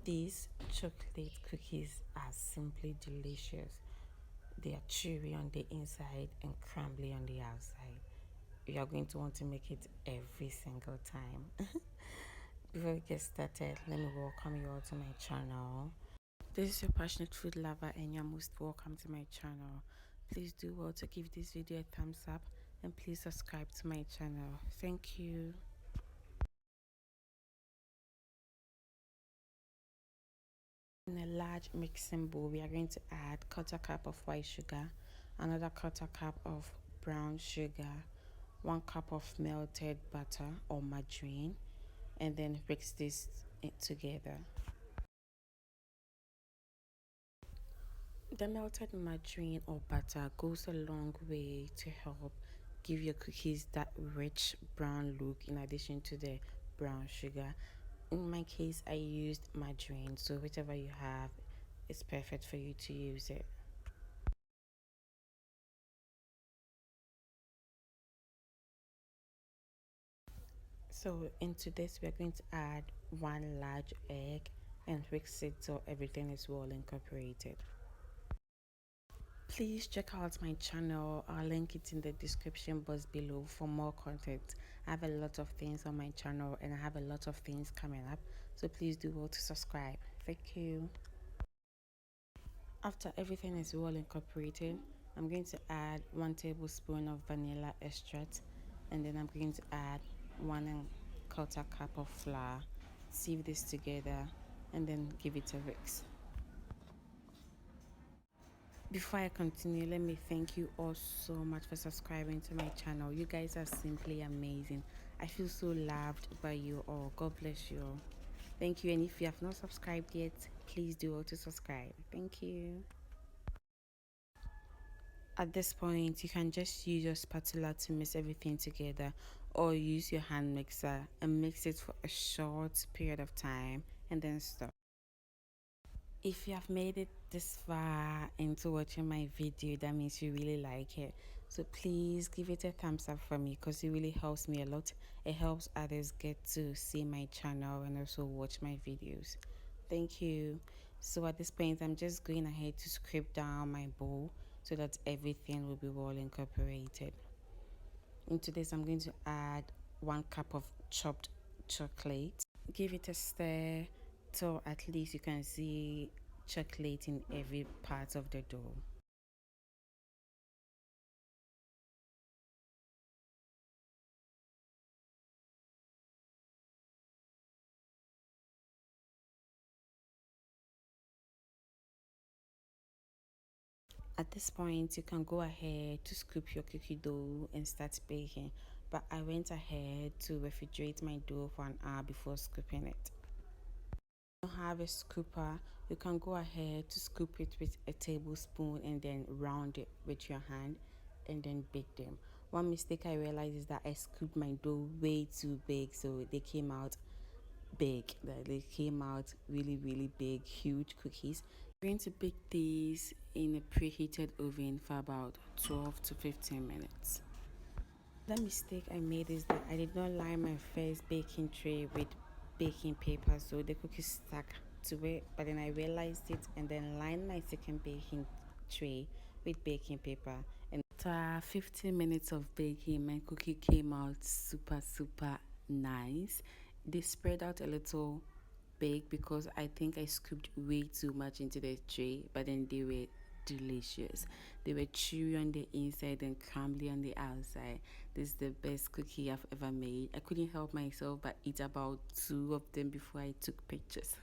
These chocolate cookies are simply delicious. They are chewy on the inside and crumbly on the outside. You are going to want to make it every single time. Before we get started, let me welcome you all to my channel. This is your passionate food lover and you're most welcome to my channel. Please do well to give this video a thumbs up and please subscribe to my channel. Thank you. In a large mixing bowl, we are going to add quarter cup of white sugar, another quarter cup of brown sugar, 1 cup of melted butter or margarine, and then mix this together. The melted margarine or butter goes a long way to help give your cookies that rich brown look in addition to the brown sugar. In my case, I used margarine, so whichever you have is perfect for you to use it. So into this, we're going to add 1 large egg and mix it so everything is well incorporated. Please check out my channel. I'll link it in the description box below for more content. I have a lot of things on my channel and I have a lot of things coming up, so please do well to subscribe. Thank you. After everything is well incorporated, I'm going to add 1 tablespoon of vanilla extract, and then I'm going to add 1/4 cup of flour. Sieve this together and then give it a mix. Before I continue, let me thank you all so much for subscribing to my channel. You guys are simply amazing. I feel so loved by you all. God bless you all. Thank you, and if you have not subscribed yet, please do also subscribe. Thank you. At this point, you can just use your spatula to mix everything together, or use your hand mixer and mix it for a short period of time and then stop. If you have made it this far into watching my video, that means you really like it. So please give it a thumbs up for me because it really helps me a lot. It helps others get to see my channel and also watch my videos. Thank you. So at this point, I'm just going ahead to scrape down my bowl so that everything will be well incorporated. Into this, I'm going to add 1 cup of chopped chocolate. Give it a stir till at least you can see chocolate in every part of the dough. At this point, you can go ahead to scoop your cookie dough and start baking, but I went ahead to refrigerate my dough for an hour before scooping it. If you don't have a scooper, you can go ahead to scoop it with a tablespoon and then round it with your hand and then bake them. One mistake I realized is that I scooped my dough way too big, so they came out big. They came out really big, huge cookies. I'm going to bake these in a preheated oven for about 12 to 15 minutes. The mistake I made is that I did not line my first baking tray with baking paper, so the cookies stuck to it, but then I realized it and then lined my second baking tray with baking paper, and after 15 minutes of baking, my cookie came out super nice. They spread out a little big because I think I scooped way too much into the tray, but then they were delicious. They were chewy on the inside and crumbly on the outside. This is the best cookie I've ever made. I couldn't help myself but eat about 2 of them before I took pictures.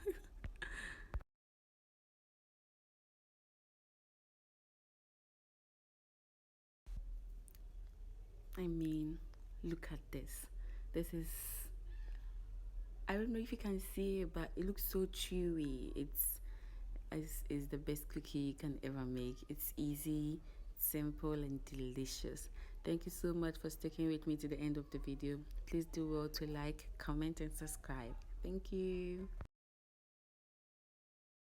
I mean, look at this. This I don't know if you can see it, but it looks so chewy. Is the best cookie you can ever make. It's easy, simple, and delicious. Thank you so much for sticking with me to the end of the video. Please do well to like, comment, and subscribe. Thank you.